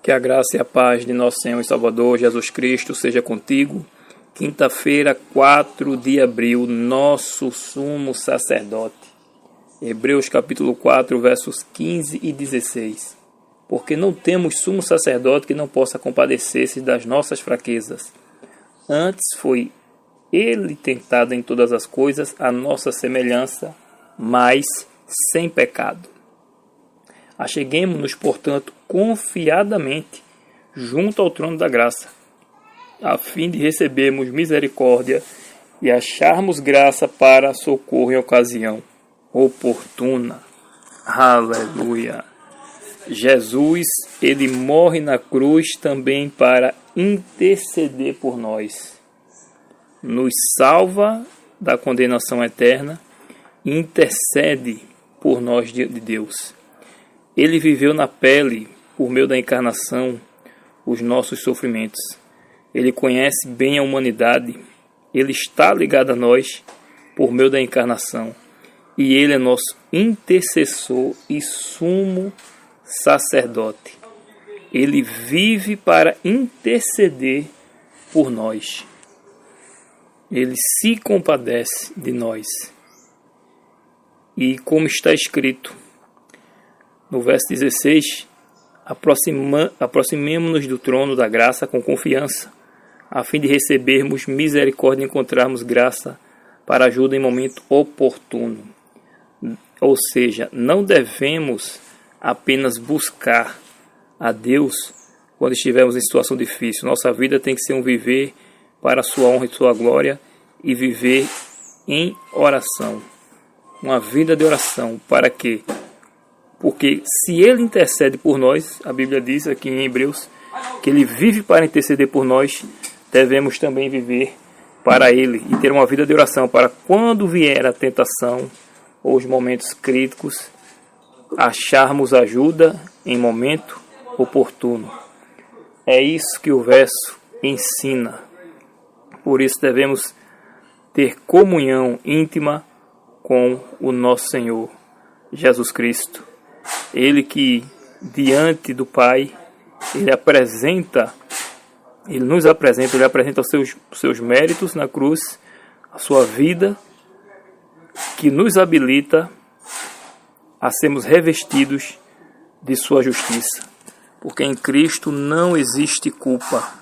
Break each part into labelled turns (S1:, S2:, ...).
S1: Que a graça e a paz de nosso Senhor e Salvador Jesus Cristo seja contigo. Quinta-feira, 4 de abril, nosso sumo sacerdote. Hebreus capítulo 4, versos 15 e 16. Porque não temos sumo sacerdote que não possa compadecer-se das nossas fraquezas. Antes foi ele tentado em todas as coisas, a nossa semelhança, mas sem pecado. Acheguemo-nos, portanto, confiadamente junto ao trono da graça, a fim de recebermos misericórdia e acharmos graça para socorro em ocasião oportuna. Aleluia! Jesus, ele morre na cruz também para interceder por nós. Nos salva da condenação eterna e intercede por nós de Deus. Ele viveu na pele, por meio da encarnação, os nossos sofrimentos. Ele conhece bem a humanidade. Ele está ligado a nós por meio da encarnação. E ele é nosso intercessor e sumo sacerdote. Ele vive para interceder por nós. Ele se compadece de nós. E como está escrito no verso 16, aproximemo-nos do trono da graça com confiança, a fim de recebermos misericórdia e encontrarmos graça para ajuda em momento oportuno. Ou seja, não devemos apenas buscar a Deus quando estivermos em situação difícil. Nossa vida tem que ser um viver para a sua honra e sua glória e viver em oração. Uma vida de oração. Para quê? Porque se ele intercede por nós, a Bíblia diz aqui em Hebreus, que ele vive para interceder por nós, devemos também viver para ele e ter uma vida de oração, para quando vier a tentação ou os momentos críticos, acharmos ajuda em momento oportuno. É isso que o verso ensina. Por isso devemos ter comunhão íntima com o nosso Senhor Jesus Cristo. Ele que diante do Pai, ele nos apresenta os seus méritos na cruz, a sua vida, que nos habilita a sermos revestidos de sua justiça. Porque em Cristo não existe culpa.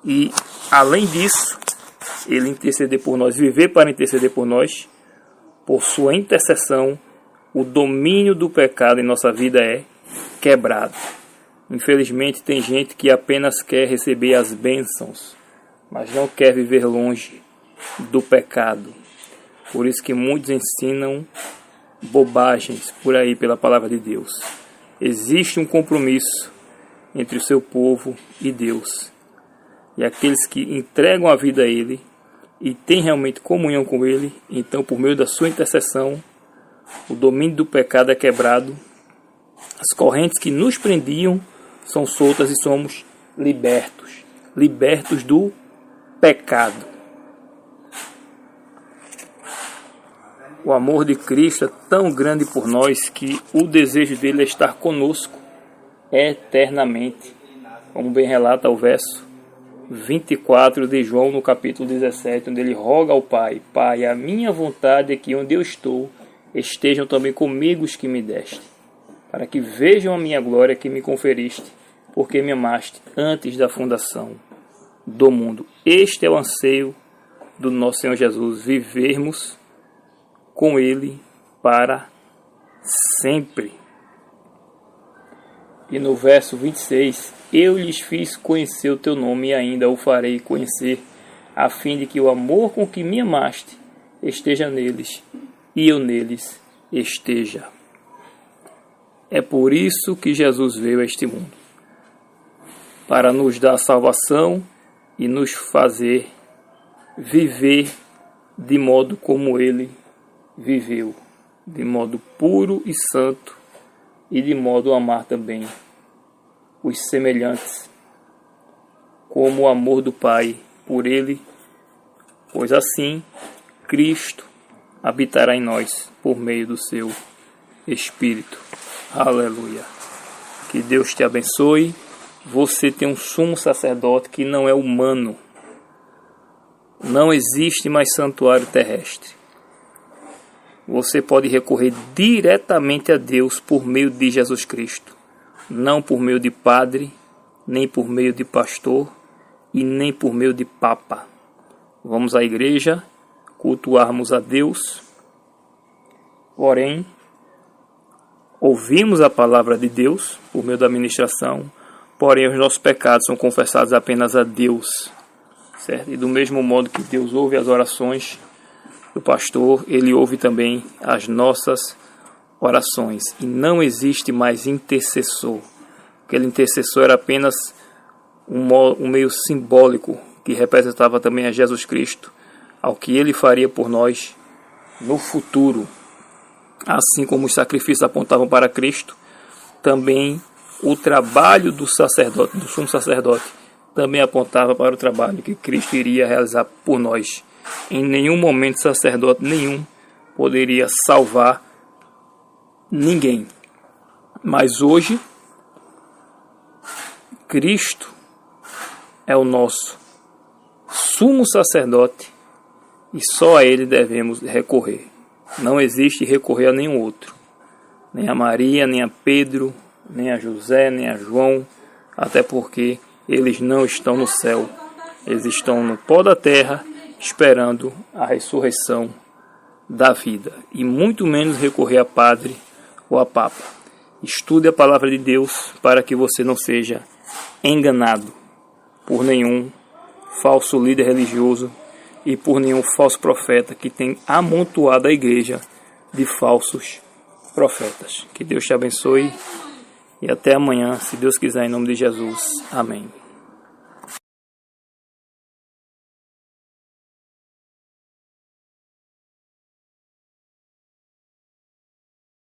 S1: E além disso, ele interceder por nós, viver para interceder por nós, por sua intercessão, o domínio do pecado em nossa vida é quebrado. Infelizmente, tem gente que apenas quer receber as bênçãos, mas não quer viver longe do pecado. Por isso que muitos ensinam bobagens por aí pela palavra de Deus. Existe um compromisso entre o seu povo e Deus. E aqueles que entregam a vida a Ele e têm realmente comunhão com Ele, então por meio da sua intercessão, o domínio do pecado é quebrado, as correntes que nos prendiam são soltas e somos libertos do pecado. O amor de Cristo é tão grande por nós que o desejo dele é estar conosco eternamente, como bem relata o verso 24 de João no capítulo 17, onde ele roga ao Pai: Pai, a minha vontade é que onde eu estou estejam também comigo os que me deste, para que vejam a minha glória que me conferiste, porque me amaste antes da fundação do mundo. Este é o anseio do nosso Senhor Jesus, vivermos com Ele para sempre. E no verso 26, eu lhes fiz conhecer o teu nome e ainda o farei conhecer, a fim de que o amor com que me amaste esteja neles e eu neles esteja. É por isso que Jesus veio a este mundo, para nos dar salvação e nos fazer viver de modo como Ele viveu, de modo puro e santo, e de modo a amar também os semelhantes, como o amor do Pai por Ele, pois assim Cristo habitará em nós por meio do seu Espírito. Aleluia. Que Deus te abençoe. Você tem um sumo sacerdote que não é humano. Não existe mais santuário terrestre. Você pode recorrer diretamente a Deus por meio de Jesus Cristo. Não por meio de padre, nem por meio de pastor e nem por meio de papa. Vamos à igreja, cultuarmos a Deus. Porém, ouvimos a palavra de Deus por meio da ministração. Porém, os nossos pecados são confessados apenas a Deus. Certo? E do mesmo modo que Deus ouve as orações do pastor, Ele ouve também as nossas orações. E não existe mais intercessor. Aquele intercessor era apenas um meio simbólico que representava também a Jesus Cristo, ao que Ele faria por nós no futuro. Assim como os sacrifícios apontavam para Cristo, também o trabalho do sacerdote, do sumo sacerdote, também apontava para o trabalho que Cristo iria realizar por nós. Em nenhum momento sacerdote nenhum poderia salvar ninguém. Mas hoje, Cristo é o nosso sumo sacerdote e só a Ele devemos recorrer. Não existe recorrer a nenhum outro. Nem a Maria, nem a Pedro, nem a José, nem a João, até porque eles não estão no céu. Eles estão no pó da terra, esperando a ressurreição da vida. E muito menos recorrer a padre ou a papa. Estude a palavra de Deus para que você não seja enganado por nenhum falso líder religioso e por nenhum falso profeta que tem amontoado a igreja de falsos profetas. Que Deus te abençoe e até amanhã, se Deus quiser, em nome de Jesus. Amém.